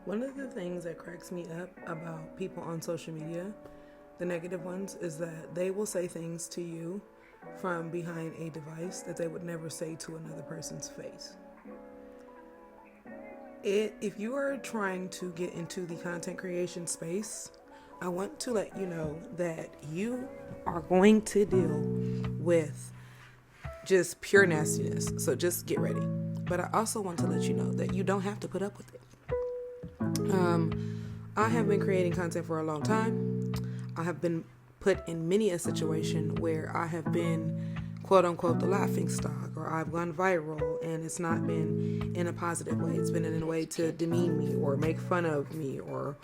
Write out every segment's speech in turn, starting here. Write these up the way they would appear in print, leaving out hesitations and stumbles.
One of the things that cracks me up about people on social media, the negative ones, is that they will say things to you from behind a device that they would never say to another person's face. If you are trying to get into the content creation space, I want to let you know that you are going to deal with just pure nastiness. So just get ready. But I also want to let you know that you don't have to put up with it. I have been creating content for a long time. I have been put in many a situation where I have been quote unquote the laughing stock, or I've gone viral, and it's not been in a positive way. It's been in a way to demean me or make fun of me or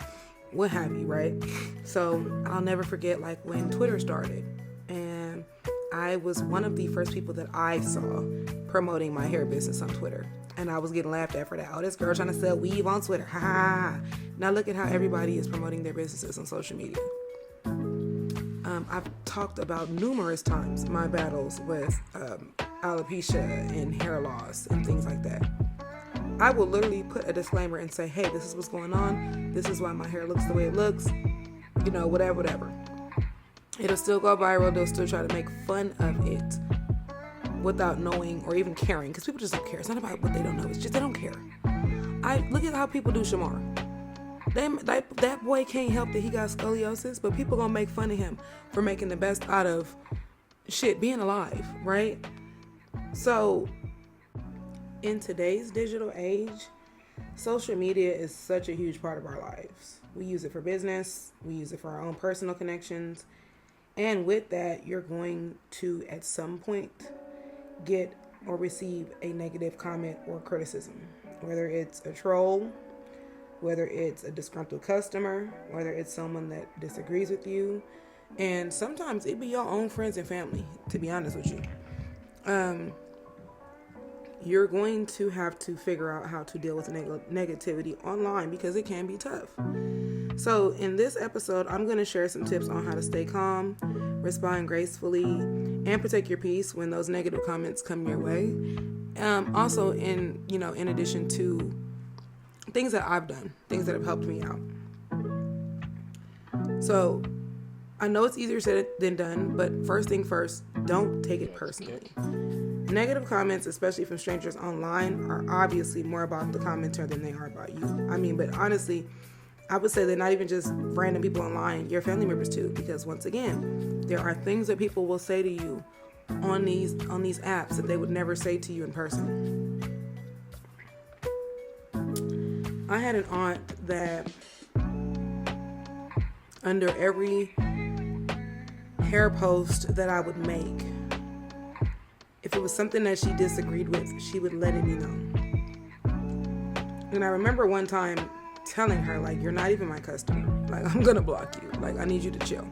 what have you, right? So I'll never forget when Twitter started, and I was one of the first people that I saw promoting my hair business on Twitter. And I was getting laughed at for that. Oh, this girl trying to sell weave on Twitter. Ha ha. Now look at how everybody is promoting their businesses on social media. I've talked about numerous times my battles with alopecia and hair loss and things like that. I will literally put a disclaimer and say, hey, this is what's going on. This is why my hair looks the way it looks. Whatever. It'll still go viral. They'll still try to make fun of it without knowing or even caring, because people just don't care. It's not about what they don't know. It's just they don't care. I look at how people do Shamar. That boy can't help that he got scoliosis, but people gonna make fun of him for making the best out of being alive, right? So in today's digital age, social media is such a huge part of our lives. We use it for business. We use it for our own personal connections. And with that, you're going to, at some point, get or receive a negative comment or criticism, whether it's a troll, whether it's a disgruntled customer, whether it's someone that disagrees with you, and sometimes it be your own friends and family, to be honest with you. You're going to have to figure out how to deal with negativity online, because it can be tough. So in this episode, I'm going to share some tips on how to stay calm, respond gracefully, and protect your peace when those negative comments come your way. Also, in addition to things that I've done, things that have helped me out. So I know it's easier said than done, but first thing first, don't take it personally. Negative comments, especially from strangers online, are obviously more about the commenter than they are about you. But honestly, I would say they're not even just random people online, your family members too, because once again, there are things that people will say to you on these apps that they would never say to you in person. I had an aunt that under every hair post that I would make, if it was something that she disagreed with, she would let me know. And I remember one time telling her, you're not even my customer. I'm gonna block you. I need you to chill.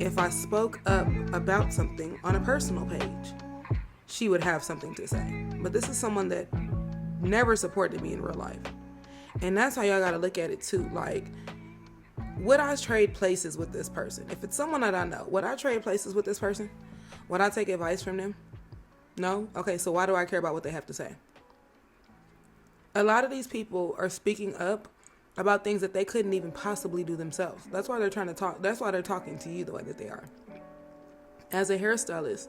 If I spoke up about something on a personal page, she would have something to say. But this is someone that never supported me in real life. And that's how y'all gotta look at it too. Would I trade places with this person? If it's someone that I know, would I trade places with this person? Would I take advice from them? No? Okay, so why do I care about what they have to say? A lot of these people are speaking up about things that they couldn't even possibly do themselves. That's why they're trying to talk. That's why they're talking to you the way that they are. As a hairstylist,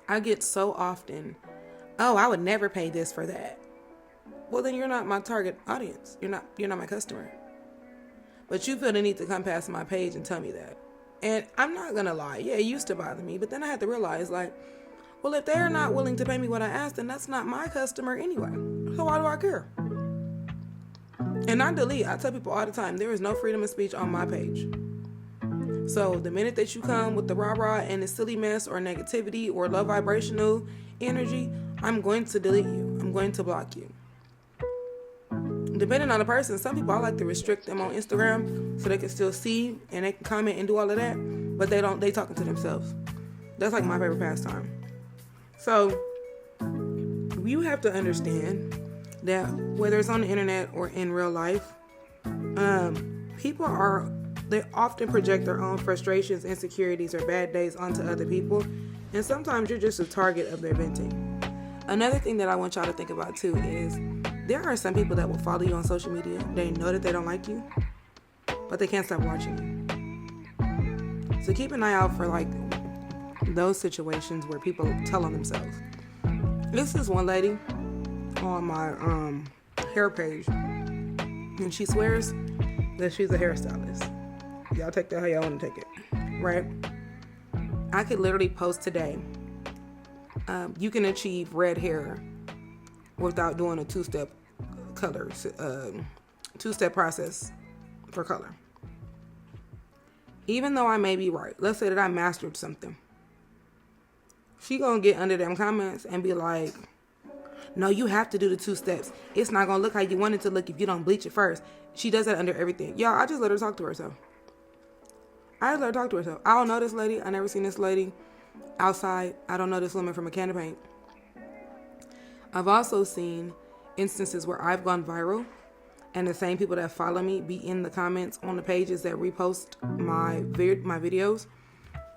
I get so often, oh, I would never pay this for that. Well, then you're not my target audience. You're not my customer. But you feel the need to come past my page and tell me that. And I'm not going to lie. Yeah, it used to bother me. But then I had to realize, well, if they're not willing to pay me what I asked, then that's not my customer anyway. So why do I care? And I tell people all the time, there is no freedom of speech on my page. So the minute that you come with the rah-rah and the silly mess or negativity or low vibrational energy, I'm going to delete you. I'm going to block you. Depending on the person, some people, I like to restrict them on Instagram so they can still see and they can comment and do all of that, but they talking to themselves. That's my favorite pastime. So you have to understand that whether it's on the internet or in real life, people they often project their own frustrations, insecurities, or bad days onto other people, and sometimes you're just a target of their venting. Another thing that I want y'all to think about too is there are some people that will follow you on social media. They know that they don't like you, but they can't stop watching you. So keep an eye out for like those situations where people tell on themselves. This is one lady on my hair page, and she swears that she's a hairstylist. Y'all take that how y'all want to take it, right? I could literally post today, you can achieve red hair without doing a two-step process for color. Even though I may be right, let's say that I mastered something, she gonna get under them comments and be like, no, you have to do the 2 steps. It's not gonna look how you want it to look if you don't bleach it first. She does that under everything. Y'all, I just let her talk to herself. I don't know this lady. I never seen this lady outside. I don't know this woman from a can of paint. I've also seen instances where I've gone viral and the same people that follow me be in the comments on the pages that repost my videos,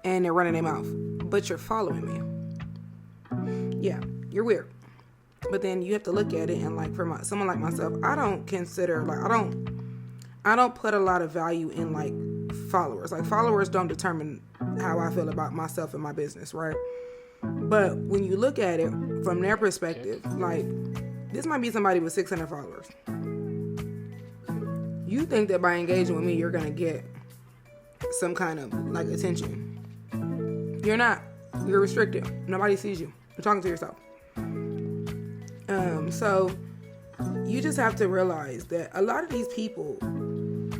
and they're running their mouth. But you're following me. Yeah, you're weird. But then you have to look at it, and like for someone like myself, I don't put a lot of value in like followers. Like followers don't determine how I feel about myself and my business, right? But when you look at it from their perspective, like this might be somebody with 600 followers. You think that by engaging with me, you're gonna get some kind of like attention. You're not. You're restricted. Nobody sees you. You're talking to yourself. So you just have to realize that a lot of these people,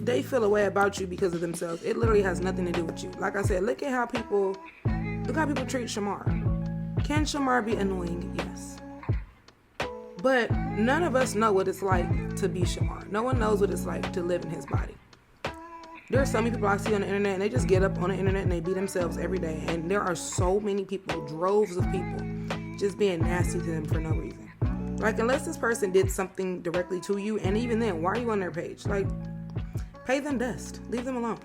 they feel a way about you because of themselves. It literally has nothing to do with you. Like I said, look how people treat Shamar. Can Shamar be annoying? Yes. But none of us know what it's like to be Shamar. No one knows what it's like to live in his body. There are so many people I see on the internet, and they just get up on the internet and they be themselves every day. And there are so many people, droves of people, just being nasty to them for no reason. Like, unless this person did something directly to you, and even then, why are you on their page? Like, pay them dust. Leave them alone.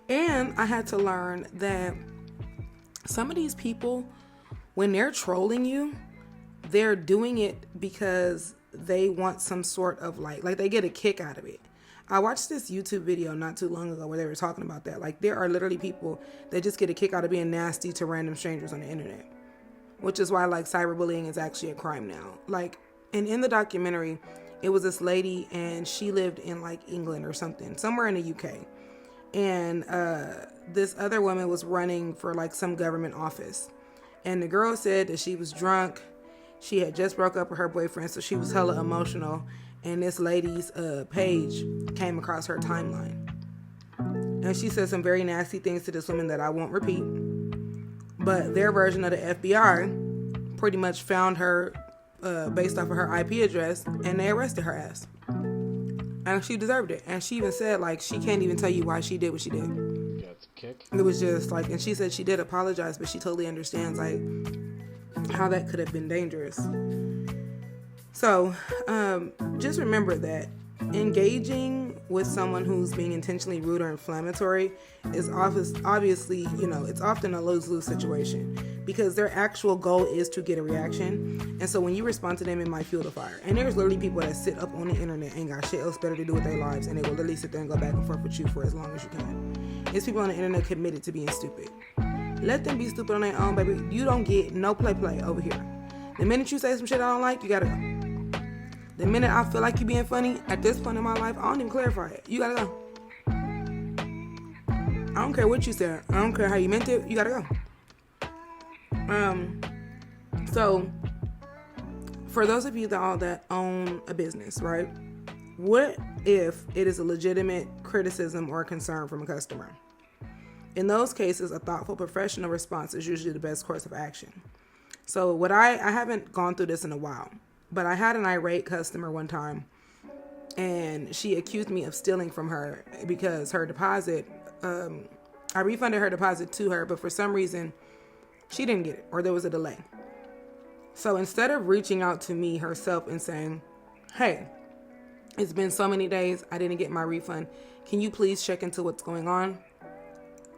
And I had to learn that some of these people, when they're trolling you, they're doing it because they want some sort of like they get a kick out of it. I watched this YouTube video not too long ago where they were talking about that. Like, there are literally people that just get a kick out of being nasty to random strangers on the internet, which is why like cyberbullying is actually a crime now. Like, and in the documentary, it was this lady, and she lived in like England or something, somewhere in the UK. And this other woman was running for like some government office. And the girl said that she was drunk. She had just broke up with her boyfriend, so she was hella emotional. And this lady's page came across her timeline. And she said some very nasty things to this woman that I won't repeat. But their version of the FBI pretty much found her based off of her IP address, and they arrested her ass. And she deserved it. And she even said, like, she can't even tell you why she did what she did. Yeah, it's a kick. It was just like, and she said she did apologize, but she totally understands, like, how that could have been dangerous. So, just remember that engaging with someone who's being intentionally rude or inflammatory is obviously, it's often a lose-lose situation, because their actual goal is to get a reaction. And so when you respond to them, it might fuel the fire. And there's literally people that sit up on the internet and got shit else better to do with their lives, and they will literally sit there and go back and forth with you for as long as you can. It's people on the internet committed to being stupid. Let them be stupid on their own, baby. You don't get no play over here. The minute you say some shit I don't like, you gotta go. The minute I feel like you being funny, at this point in my life, I don't even clarify it. You gotta go. I don't care what you said. I don't care how you meant it. You gotta go. So, for those of you that own a business, right? What if it is a legitimate criticism or concern from a customer? In those cases, a thoughtful, professional response is usually the best course of action. So I haven't gone through this in a while, but I had an irate customer one time, and she accused me of stealing from her because her deposit, I refunded her deposit to her, but for some reason she didn't get it, or there was a delay. So instead of reaching out to me herself and saying, hey, it's been so many days, I didn't get my refund, can you please check into what's going on?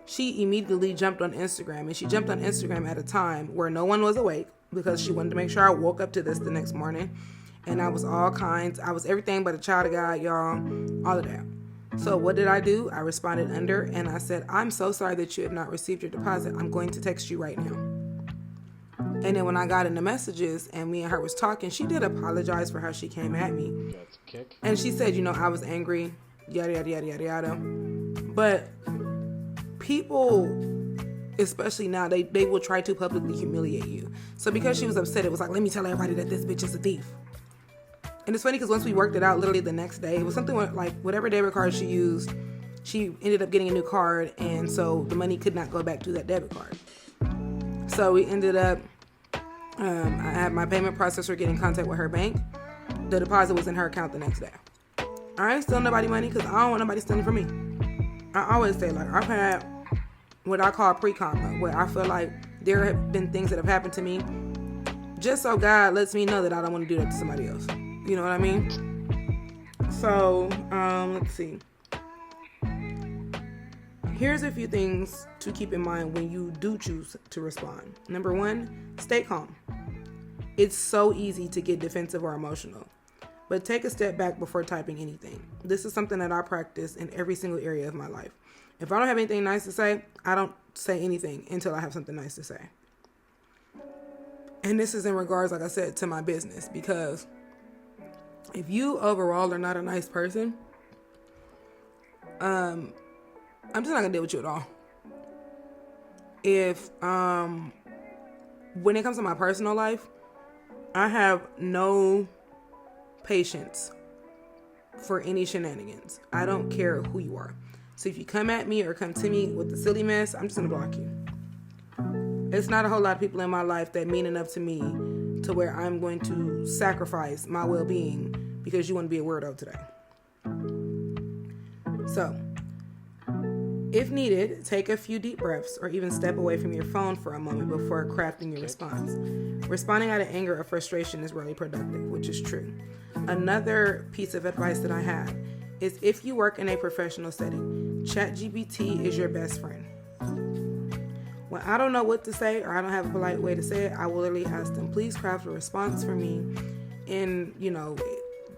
She immediately jumped on Instagram, and she jumped on Instagram at a time where no one was awake, because she wanted to make sure I woke up to this the next morning. And I was all kinds. I was everything but a child of God, y'all. All of that. So what did I do? I responded under and I said, I'm so sorry that you have not received your deposit. I'm going to text you right now. And then when I got in the messages and me and her was talking, she did apologize for how she came at me. That's a kick. And she said, I was angry, yada, yada, yada, yada, yada. But people, especially now, they will try to publicly humiliate you. So because she was upset, it was like, let me tell everybody that this bitch is a thief. And it's funny because once we worked it out, literally the next day, it was something like whatever debit card she used, she ended up getting a new card. And so the money could not go back to that debit card. So we ended up, I had my payment processor get in contact with her bank. The deposit was in her account the next day. I ain't stealing nobody money because I don't want nobody stealing from me. I always say, like, I've had what I call pre-karma, where I feel like there have been things that have happened to me just so God lets me know that I don't want to do that to somebody else. You know what I mean? So, let's see. Here's a few things to keep in mind when you do choose to respond. Number one, stay calm. It's so easy to get defensive or emotional, but take a step back before typing anything. This is something that I practice in every single area of my life. If I don't have anything nice to say, I don't say anything until I have something nice to say. And this is in regards, like I said, to my business, because if you overall are not a nice person, I'm just not gonna deal with you at all. If when it comes to my personal life, I have no patience for any shenanigans. I don't care who you are. So if you come at me or come to me with a silly mess, I'm just gonna block you. It's not a whole lot of people in my life that mean enough to me to where I'm going to sacrifice my well-being because you want to be a weirdo today. So, if needed, take a few deep breaths or even step away from your phone for a moment before crafting your response. Responding out of anger or frustration is rarely productive, which is true. Another piece of advice that I have is if you work in a professional setting, ChatGPT is your best friend. When I don't know what to say or I don't have a polite way to say it, I will literally ask them, please craft a response for me in,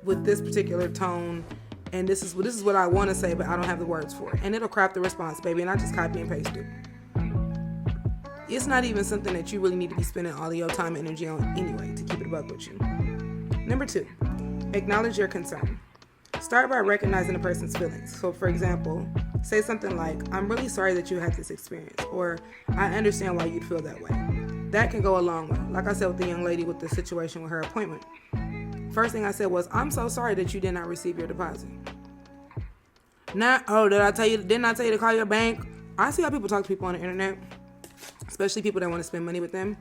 with this particular tone. And this is what I want to say, but I don't have the words for it. And it'll craft the response, baby, and I just copy and paste it. It's not even something that you really need to be spending all of your time and energy on anyway, to keep it a buck with you. Number 2, acknowledge your concern. Start by recognizing a person's feelings. So, for example, say something like, I'm really sorry that you had this experience, or I understand why you'd feel that way. That can go a long way. Like I said with the young lady with the situation with her appointment. First thing I said was, I'm so sorry that you did not receive your deposit. Didn't I tell you to call your bank? I see how people talk to people on the internet, especially people that want to spend money with them,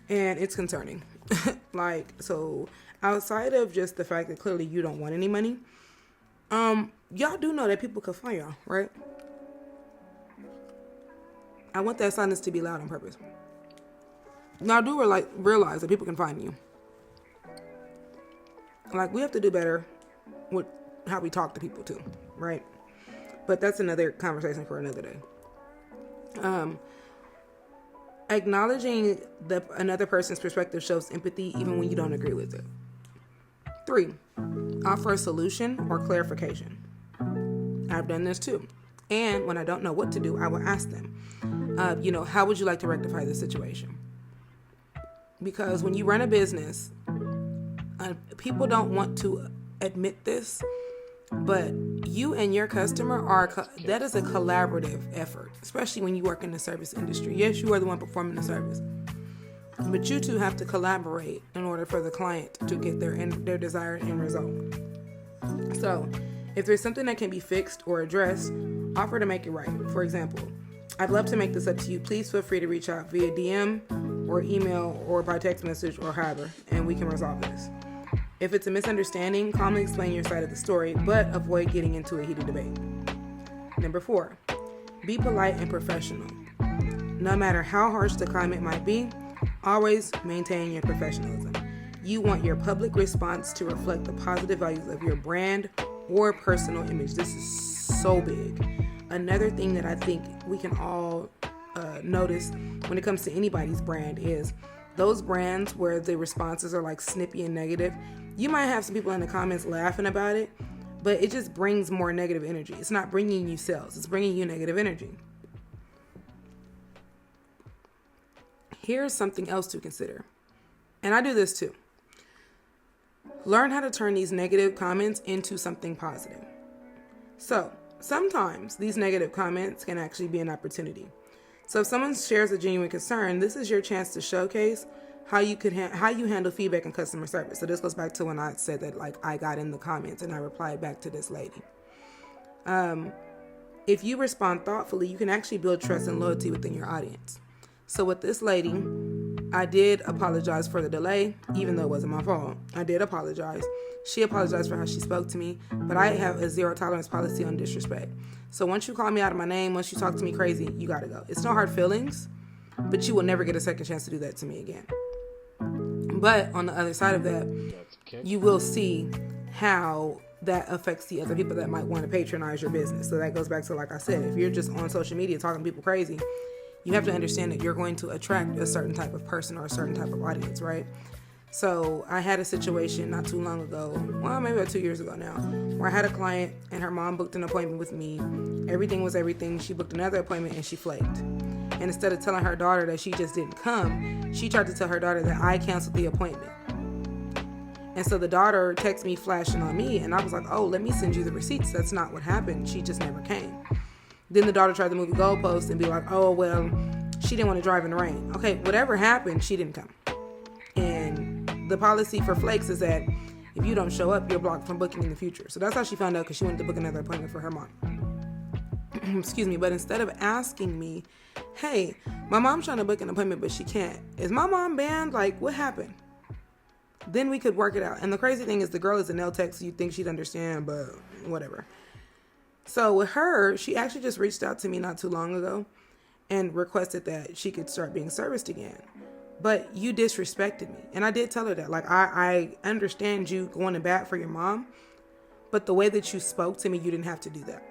and it's concerning. So outside of just the fact that clearly you don't want any money, y'all do know that people can find y'all, right? I want that silence to be loud on purpose. Now I do realize that people can find you. We have to do better with how we talk to people too, right? But that's another conversation for another day. Acknowledging another person's perspective shows empathy even when you don't agree with it. 3, offer a solution or clarification. I've done this too. And when I don't know what to do, I will ask them, how would you like to rectify this situation? Because when you run a business, people don't want to admit this, but you and your customer that is a collaborative effort, especially when you work in the service industry. Yes, you are the one performing the service, but you two have to collaborate in order for the client to get their desired end result. So if there's something that can be fixed or addressed, offer to make it right. For example, I'd love to make this up to you. Please feel free to reach out via DM or email or by text message or however, and we can resolve this. If it's a misunderstanding, calmly explain your side of the story, but avoid getting into a heated debate. Number 4, be polite and professional. No matter how harsh the climate might be, always maintain your professionalism. You want your public response to reflect the positive values of your brand or personal image. This is so big. Another thing that I think we can all notice when it comes to anybody's brand is those brands where the responses are snippy and negative. You might have some people in the comments laughing about it, but it just brings more negative energy. It's not bringing you sales. It's bringing you negative energy. Here's something else to consider. And I do this too. Learn how to turn these negative comments into something positive. So sometimes these negative comments can actually be an opportunity. So if someone shares a genuine concern, this is your chance to showcase how you could how you handle feedback and customer service. So this goes back to when I said that, like, I got in the comments and I replied back to this lady. If you respond thoughtfully, you can actually build trust and loyalty within your audience. So with this lady, I did apologize for the delay, even though it wasn't my fault. I did apologize. She apologized for how she spoke to me, but I have a zero tolerance policy on disrespect. So once you call me out of my name, once you talk to me crazy, you gotta go. It's no hard feelings, but you will never get a second chance to do that to me again. But on the other side of that, you will see how that affects the other people that might want to patronize your business. So that goes back to, like I said, if you're just on social media talking to people crazy, you have to understand that you're going to attract a certain type of person or a certain type of audience, right? So I had a situation not too long ago, well, maybe about 2 years ago now, where I had a client and her mom booked an appointment with me. Everything was everything. She booked another appointment and she flaked. And instead of telling her daughter that she just didn't come, she tried to tell her daughter that I canceled the appointment. And so the daughter texted me flashing on me, and I was like, oh, let me send you the receipts. That's not what happened. She just never came. Then the daughter tried to move the goalpost and be like, oh, well, she didn't want to drive in the rain. Okay, whatever happened, she didn't come. And the policy for flakes is that if you don't show up, you're blocked from booking in the future. So that's how she found out, because she went to book another appointment for her mom. Excuse me. But instead of asking me, hey, my mom's trying to book an appointment, but she can't. Is my mom banned? Like, what happened? Then we could work it out. And the crazy thing is, the girl is a nail tech, so you'd think she'd understand, but whatever. So with her, she actually just reached out to me not too long ago and requested that she could start being serviced again. But you disrespected me. And I did tell her that. Like, I understand you going to bat for your mom, but the way that you spoke to me, you didn't have to do that.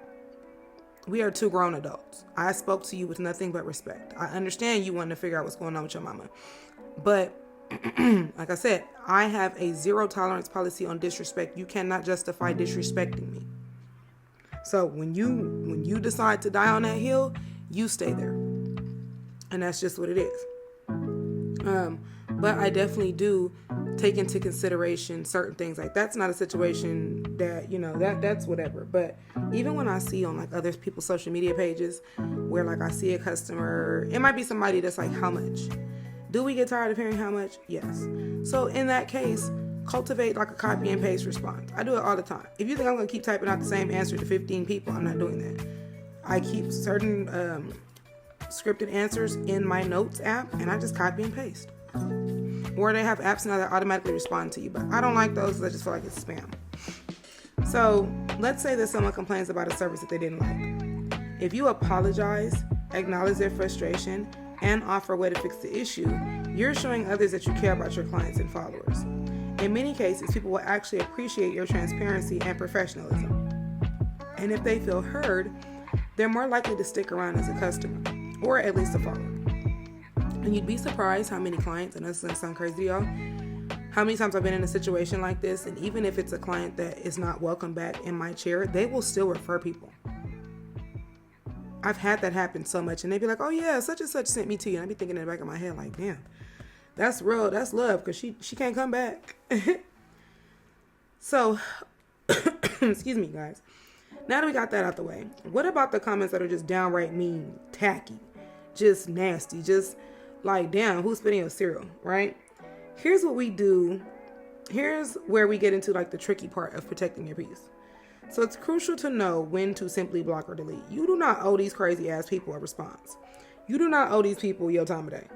We are two grown adults. I spoke to you with nothing but respect. I understand you wanted to figure out what's going on with your mama. But like I said, I have a zero tolerance policy on disrespect. You cannot justify disrespecting me. So when you decide to die on that hill, you stay there. And that's just what it is. But I definitely do take into consideration certain things. Like, that's not a situation that, that's whatever. But even when I see on, like, other people's social media pages where, like, I see a customer, it might be somebody that's like, how much? Do we get tired of hearing how much? Yes. So in that case, cultivate like a copy and paste response. I do it all the time. If you think I'm going to keep typing out the same answer to 15 people, I'm not doing that. I keep certain scripted answers in my notes app, and I just copy and paste. Or they have apps now that automatically respond to you, but I don't like those because I just feel like it's spam. So let's say that someone complains about a service that they didn't like. If you apologize, acknowledge their frustration, and offer a way to fix the issue, you're showing others that you care about your clients and followers. In many cases, people will actually appreciate your transparency and professionalism. And if they feel heard, they're more likely to stick around as a customer, or at least a follower. And you'd be surprised how many clients, and this is going to sound crazy to y'all, how many times I've been in a situation like this, and even if it's a client that is not welcome back in my chair, they will still refer people. I've had that happen so much, and they'd be like, oh yeah, such and such sent me to you. And I'd be thinking in the back of my head, like, damn, that's real, that's love, because she can't come back. So, excuse me, guys. Now that we got that out the way, what about the comments that are just downright mean, tacky, just nasty, just like, damn, who's spitting your cereal, right? Here's what we do. Here's where we get into, like, the tricky part of protecting your peace. So it's crucial to know when to simply block or delete. You do not owe these crazy ass people a response. You do not owe these people your time of day.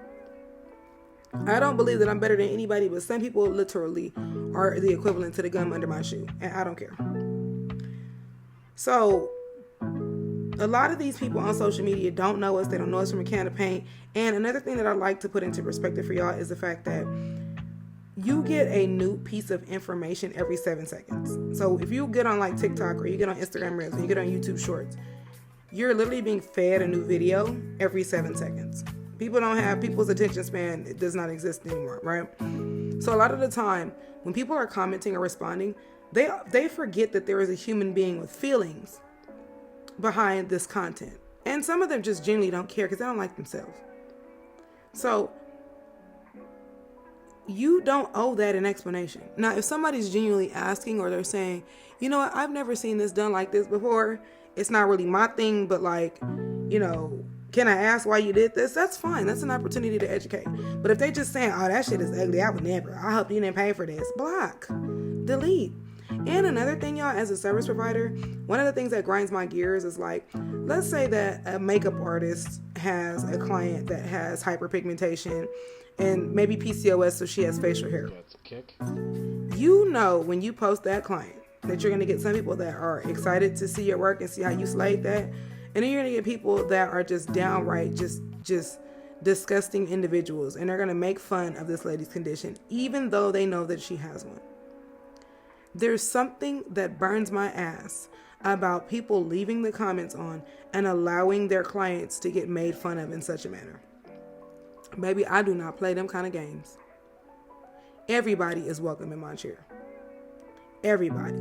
I don't believe that I'm better than anybody, but some people literally are the equivalent to the gum under my shoe, and I don't care. So a lot of these people on social media don't know us. They don't know us from a can of paint. And another thing that I like to put into perspective for y'all is the fact that you get a new piece of information every 7 seconds. So if you get on like TikTok, or you get on Instagram Reels, or you get on YouTube Shorts, you're literally being fed a new video every 7 seconds. People's attention span, it does not exist anymore, right? So a lot of the time, When people are commenting or responding, they forget that there is a human being with feelings behind this content. And some of them just genuinely don't care because they don't like themselves. So you don't owe that an explanation. Now, if somebody's genuinely asking, or they're saying, you know what, I've never seen this done like this before. It's not really my thing, but like, can I ask why you did this? That's fine. That's an opportunity to educate. But if they just saying, oh, that shit is ugly, I would never. I hope you didn't pay for this. Block. Delete. And another thing, y'all, as a service provider, one of the things that grinds my gears is like, let's say that a makeup artist has a client that has hyperpigmentation and maybe PCOS, so she has facial hair. When you post that client that you're going to get some people that are excited to see your work and see how you slayed that. And then you're going to get people that are just downright just disgusting individuals. And they're going to make fun of this lady's condition, even though they know that she has one. There's something that burns my ass about people leaving the comments on and allowing their clients to get made fun of in such a manner. Baby, I do not play them kind of games. Everybody is welcome in my chair. Everybody.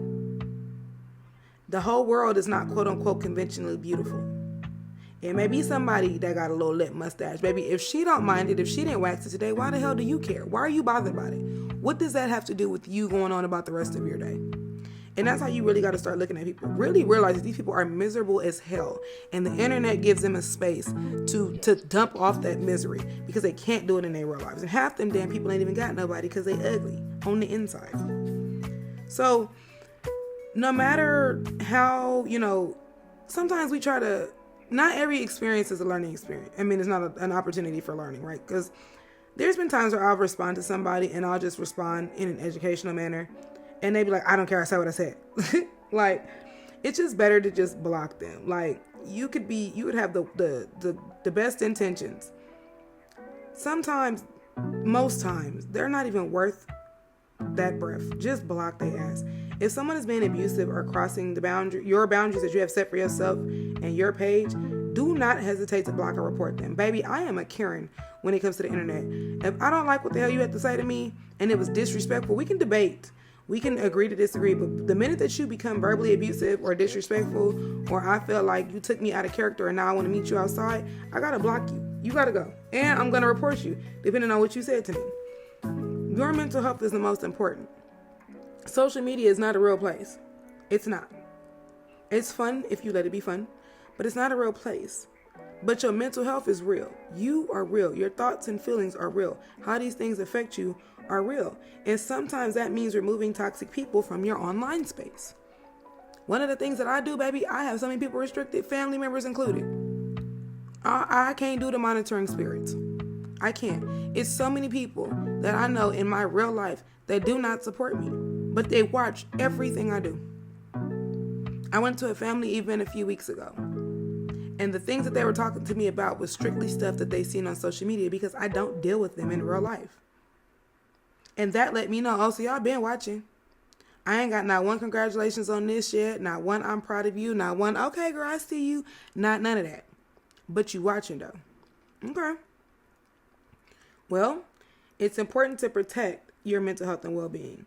The whole world is not quote unquote conventionally beautiful. It may be somebody that got a little lip mustache. Baby, if she don't mind it, if she didn't wax it today, why the hell do you care? Why are you bothered about it? What does that have to do with you going on about the rest of your day? And that's how you really got to start looking at people. Really realize that these people are miserable as hell. And the internet gives them a space to dump off that misery because they can't do it in their real lives. And half them damn people ain't even got nobody because they ugly on the inside. So no matter how, sometimes we try to, not every experience is a learning experience. I mean, it's not an opportunity for learning, right? Because there's been times where I'll respond to somebody and I'll just respond in an educational manner. And they be like, I don't care, I said what I said. Like, it's just better to just block them. Like, you would have the best intentions. Sometimes, most times, they're not even worth that breath. Just block their ass. If someone is being abusive or crossing your boundaries that you have set for yourself and your page, do not hesitate to block or report them. Baby, I am a Karen when it comes to the internet. If I don't like what the hell you had to say to me and it was disrespectful, we can debate. We can agree to disagree, but the minute that you become verbally abusive or disrespectful, or I feel like you took me out of character and now I want to meet you outside, I gotta block you. You gotta go. And I'm gonna report you, depending on what you said to me. Your mental health is the most important. Social media is not a real place. It's not. It's fun if you let it be fun, but it's not a real place. But your mental health is real. You are real. Your thoughts and feelings are real. How these things affect you are real. And sometimes that means removing toxic people from your online space. One of the things that I do, baby, I have so many people restricted, family members included. I can't do the monitoring spirits. I can't. It's so many people that I know in my real life that do not support me, but they watch everything I do. I went to a family event a few weeks ago. And the things that they were talking to me about was strictly stuff that they seen on social media because I don't deal with them in real life. And that let me know, oh, so y'all been watching. I ain't got not one congratulations on this yet, not one I'm proud of you, not one, okay, girl, I see you, not none of that. But you watching though. Okay. Well, it's important to protect your mental health and well-being.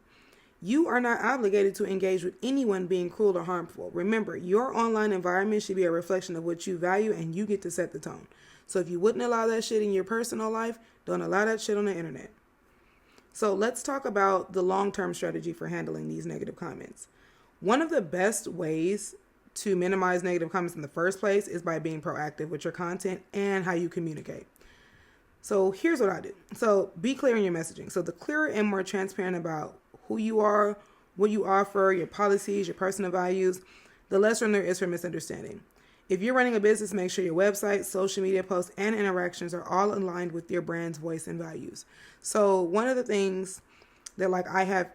You are not obligated to engage with anyone being cruel or harmful. Remember, your online environment should be a reflection of what you value and you get to set the tone. So if you wouldn't allow that shit in your personal life, don't allow that shit on the internet. So let's talk about the long-term strategy for handling these negative comments. One of the best ways to minimize negative comments in the first place is by being proactive with your content and how you communicate. So here's what I do. So be clear in your messaging. So the clearer and more transparent about who you are, what you offer, your policies, your personal values, the less room there is for misunderstanding. If you're running a business, make sure your website, social media posts, and interactions are all aligned with your brand's voice and values. So one of the things that I have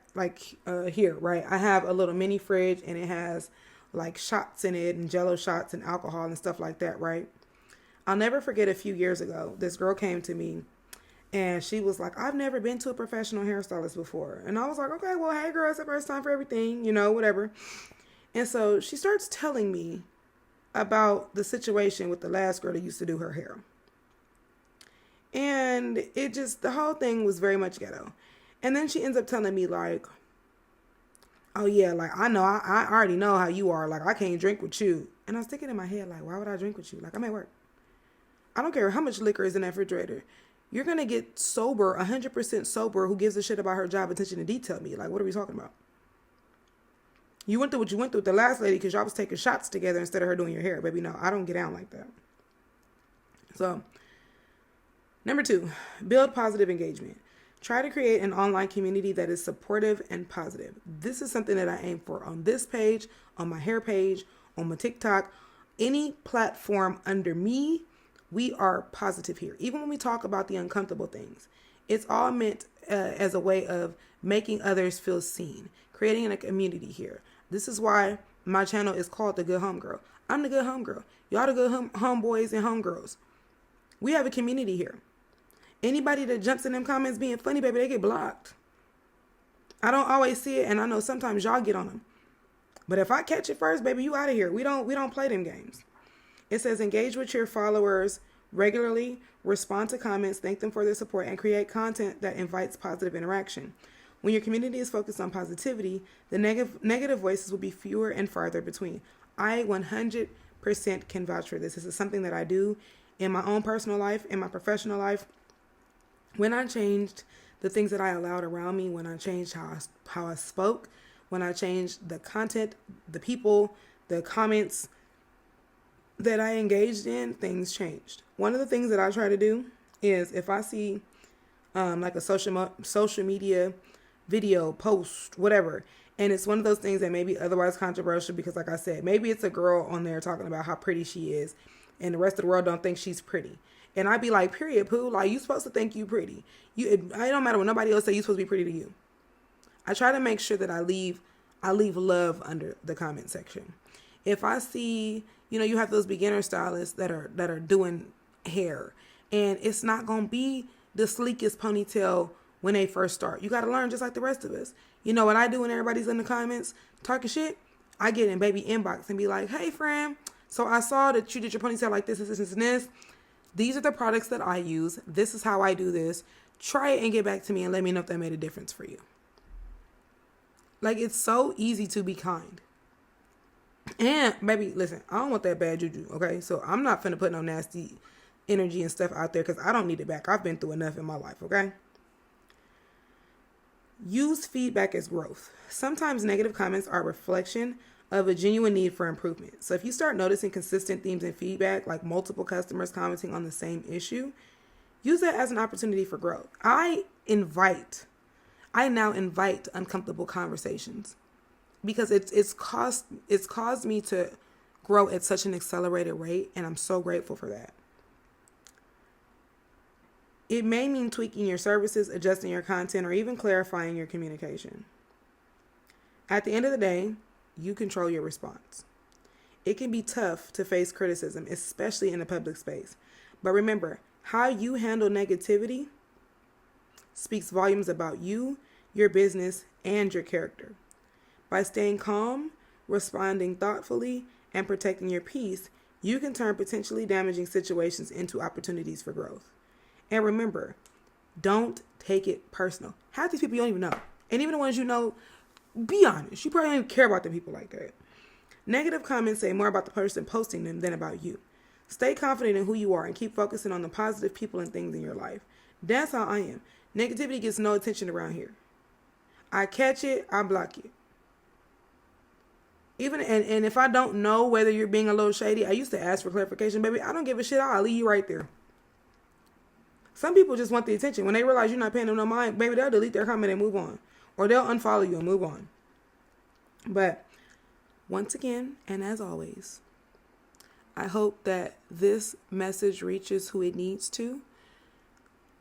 here, right? I have a little mini fridge and it has like shots in it and Jello shots and alcohol and stuff like that, right? I'll never forget a few years ago, this girl came to me and she was like, I've never been to a professional hairstylist before. And I was like, okay, well, hey girl, it's the first time for everything, whatever. And so she starts telling me about the situation with the last girl that used to do her hair. And the whole thing was very much ghetto. And then she ends up telling me like, oh yeah, like I know, I already know how you are. Like I can't drink with you. And I was thinking in my head, like, why would I drink with you? Like I'm at work. I don't care how much liquor is in that refrigerator. You're going to get sober, 100% sober, who gives a shit about her job, attention to detail me. Like, what are we talking about? You went through what you went through with the last lady because y'all was taking shots together instead of her doing your hair. Baby, no, I don't get down like that. So, number 2, build positive engagement. Try to create an online community that is supportive and positive. This is something that I aim for on this page, on my hair page, on my TikTok, any platform under me. We are positive here. Even when we talk about the uncomfortable things, it's all meant as a way of making others feel seen, creating a community here. This is why my channel is called The Good Homegirl. I'm the good homegirl. Y'all the good homeboys and homegirls. We have a community here. Anybody that jumps in them comments being funny, baby, they get blocked. I don't always see it, and I know sometimes y'all get on them. But if I catch it first, baby, you out of here. We don't play them games. It says engage with your followers regularly, respond to comments, thank them for their support, and create content that invites positive interaction. When your community is focused on positivity, the negative voices will be fewer and farther between. I 100% can vouch for this. This is something that I do in my own personal life, in my professional life. When I changed the things that I allowed around me, when I changed how I spoke, when I changed the content, the people, the comments that I engaged in, things changed. One of the things that I try to do is if I see like a social media video, post, whatever, and it's one of those things that may be otherwise controversial because like I said, maybe it's a girl on there talking about how pretty she is and the rest of the world don't think she's pretty. And I'd be like, period, poo, like you supposed to think you pretty. It don't matter what nobody else say, you supposed to be pretty to you. I try to make sure that I leave love under the comment section. If I see, you have those beginner stylists that are doing hair, and it's not going to be the sleekest ponytail when they first start. You got to learn just like the rest of us. You know what I do when everybody's in the comments talking shit? I get in baby inbox and be like, hey, friend, so I saw that you did your ponytail like this, and this. These are the products that I use. This is how I do this. Try it and get back to me and let me know if that made a difference for you. Like, it's so easy to be kind. And baby, listen, I don't want that bad juju, okay? So I'm not finna put no nasty energy and stuff out there because I don't need it back. I've been through enough in my life, okay? Use feedback as growth. Sometimes negative comments are a reflection of a genuine need for improvement. So if you start noticing consistent themes in feedback, like multiple customers commenting on the same issue, use that as an opportunity for growth. I now invite uncomfortable conversations because it's caused me to grow at such an accelerated rate, and I'm so grateful for that. It may mean tweaking your services, adjusting your content, or even clarifying your communication. At the end of the day, you control your response. It can be tough to face criticism, especially in a public space. But remember, how you handle negativity speaks volumes about you, your business, and your character. By staying calm, responding thoughtfully, and protecting your peace, you can turn potentially damaging situations into opportunities for growth. And remember, don't take it personal. Half these people you don't even know. And even the ones you know, be honest. You probably don't even care about the people like that. Negative comments say more about the person posting them than about you. Stay confident in who you are and keep focusing on the positive people and things in your life. That's how I am. Negativity gets no attention around here. I catch it, I block it. Even and if I don't know whether you're being a little shady, I used to ask for clarification. Baby, I don't give a shit. I'll leave you right there. Some people just want the attention. When they realize you're not paying them no mind, baby, they'll delete their comment and move on. Or they'll unfollow you and move on. But once again, and as always, I hope that this message reaches who it needs to.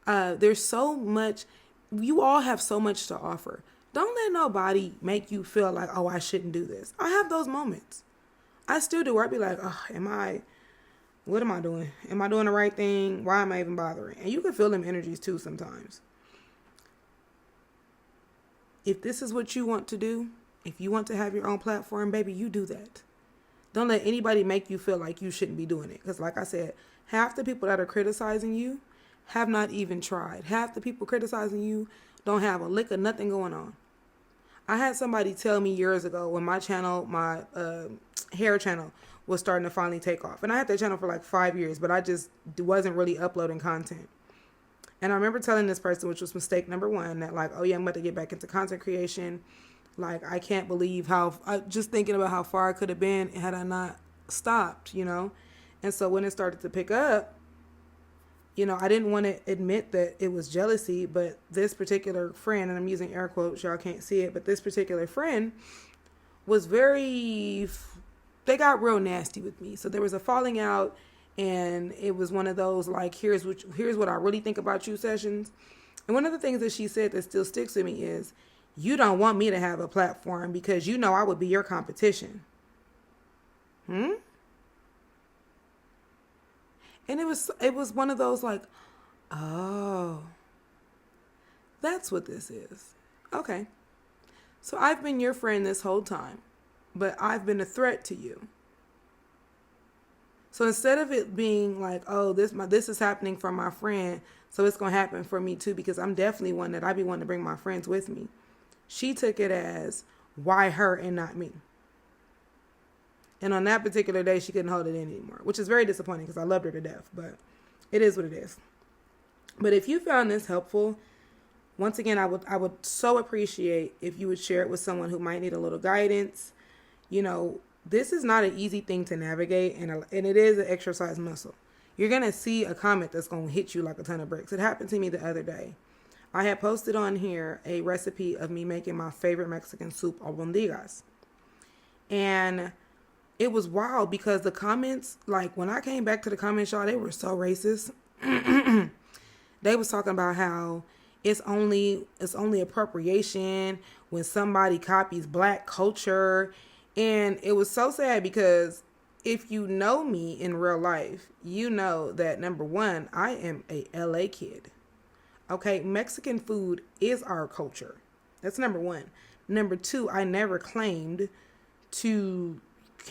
There's so much, you all have so much to offer. Don't let nobody make you feel like, oh, I shouldn't do this. I have those moments. I still do where I be like, oh, what am I doing? Am I doing the right thing? Why am I even bothering? And you can feel them energies too sometimes. If this is what you want to do, if you want to have your own platform, baby, you do that. Don't let anybody make you feel like you shouldn't be doing it. Because like I said, half the people that are criticizing you have not even tried. Half the people criticizing you don't have a lick of nothing going on. I had somebody tell me years ago when my channel, my hair channel, was starting to finally take off. And I had that channel for like 5 years, but I just wasn't really uploading content. And I remember telling this person, which was mistake number one, that like, oh yeah, I'm about to get back into content creation. Like, I can't believe just thinking about how far I could have been had I not stopped, you know? And so when it started to pick up, you know, I didn't want to admit that it was jealousy, but this particular friend, and I'm using air quotes, y'all can't see it, but this particular friend was they got real nasty with me. So there was a falling out, and it was one of those, like, here's what I really think about you sessions. And one of the things that she said that still sticks with me is, you don't want me to have a platform because you know I would be your competition. And it was one of those like, oh, that's what this is. Okay. So I've been your friend this whole time, but I've been a threat to you. So instead of it being like, oh, this is happening for my friend, so it's going to happen for me too, because I'm definitely one that I be wanting to bring my friends with me. She took it as, why her and not me? And on that particular day, she couldn't hold it in anymore, which is very disappointing because I loved her to death, but it is what it is. But if you found this helpful, once again, I would so appreciate if you would share it with someone who might need a little guidance. You know, this is not an easy thing to navigate, and it is an exercise muscle. You're going to see a comment that's going to hit you like a ton of bricks. It happened to me the other day. I had posted on here a recipe of me making my favorite Mexican soup, albondigas. And it was wild because the comments, like when I came back to the comments, y'all, they were so racist. They was talking about how it's only appropriation when somebody copies Black culture. And it was so sad because if you know me in real life, you know that number one, I am a LA kid. Okay, Mexican food is our culture. That's number one. Number two, I never claimed to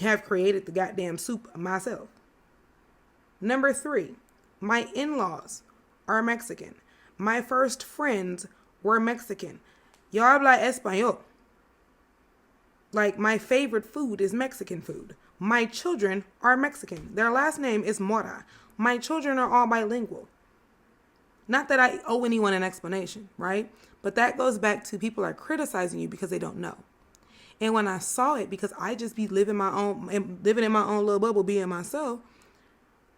have created the goddamn soup myself. Number three, my in-laws are Mexican. My first friends were Mexican. Yo habla español. Like, my favorite food is Mexican food. My children are Mexican. Their last name is Mora. My children are all bilingual. Not that I owe anyone an explanation, right? But that goes back to people are criticizing you because they don't know. And when I saw it, because I just be living in my own little bubble, being myself,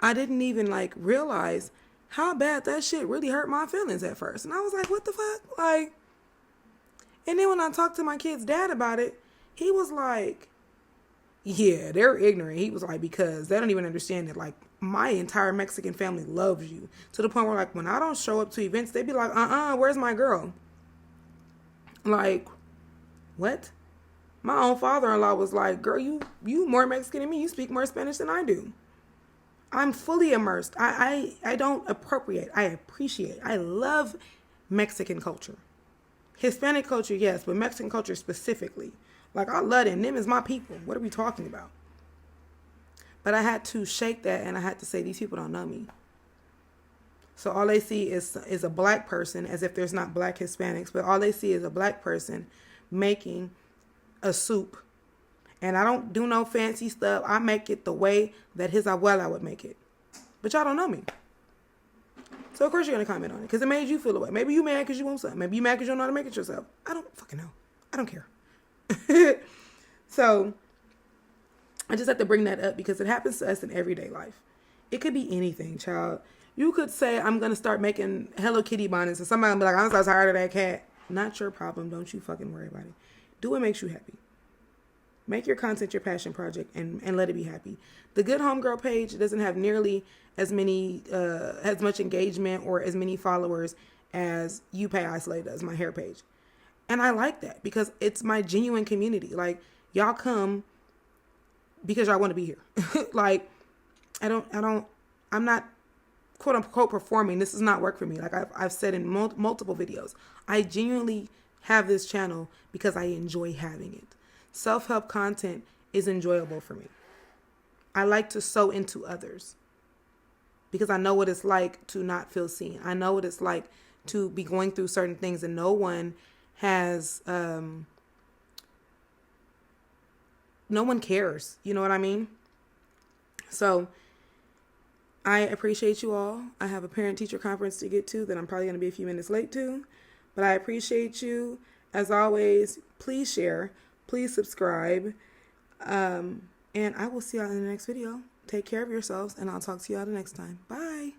I didn't even like realize how bad that shit really hurt my feelings at first. And I was like, what the fuck? Like, and then when I talked to my kid's dad about it, he was like, yeah, they're ignorant. He was like, because they don't even understand that, like, my entire Mexican family loves you. To the point where, like, when I don't show up to events, they be like, where's my girl? Like, what? My own father-in-law was like, girl, you more Mexican than me. You speak more Spanish than I do. I'm fully immersed. I don't appropriate. I appreciate. I love Mexican culture. Hispanic culture, yes, but Mexican culture specifically. Like, I love them. Them is my people. What are we talking about? But I had to shake that, and I had to say, these people don't know me. So all they see is a Black person, as if there's not Black Hispanics, but all they see is a Black person making a soup. And I don't do no fancy stuff. I make it the way that his abuela would make it. But y'all don't know me. So of course you're going to comment on it because it made you feel away. Maybe you mad because you want something. Maybe you mad because you don't know how to make it yourself. I don't fucking know. I don't care. So I just have to bring that up because it happens to us in everyday life. It could be anything, child. You could say, I'm going to start making Hello Kitty bonnets and somebody will be like, I'm so tired of that cat. Not your problem. Don't you fucking worry about it. Do what makes you happy. Make your content your passion project and let it be happy. The Good Homegirl page doesn't have nearly as much engagement or as many followers as You Pay Isolate does, my hair page. And I like that because it's my genuine community. Like, y'all come because y'all want to be here. Like, I'm not quote unquote performing. This does not work for me. Like I've said in multiple videos, I genuinely have this channel because I enjoy having it. Self-help content is enjoyable for me. I like to sow into others because I know what it's like to not feel seen. I know what it's like to be going through certain things, and no one has, no one cares. You know what I mean? So I appreciate you all. I have a parent-teacher conference to get to that I'm probably going to be a few minutes late to, but I appreciate you. As always, please share, please subscribe, and I will see y'all in the next video. Take care of yourselves, and I'll talk to y'all the next time. Bye.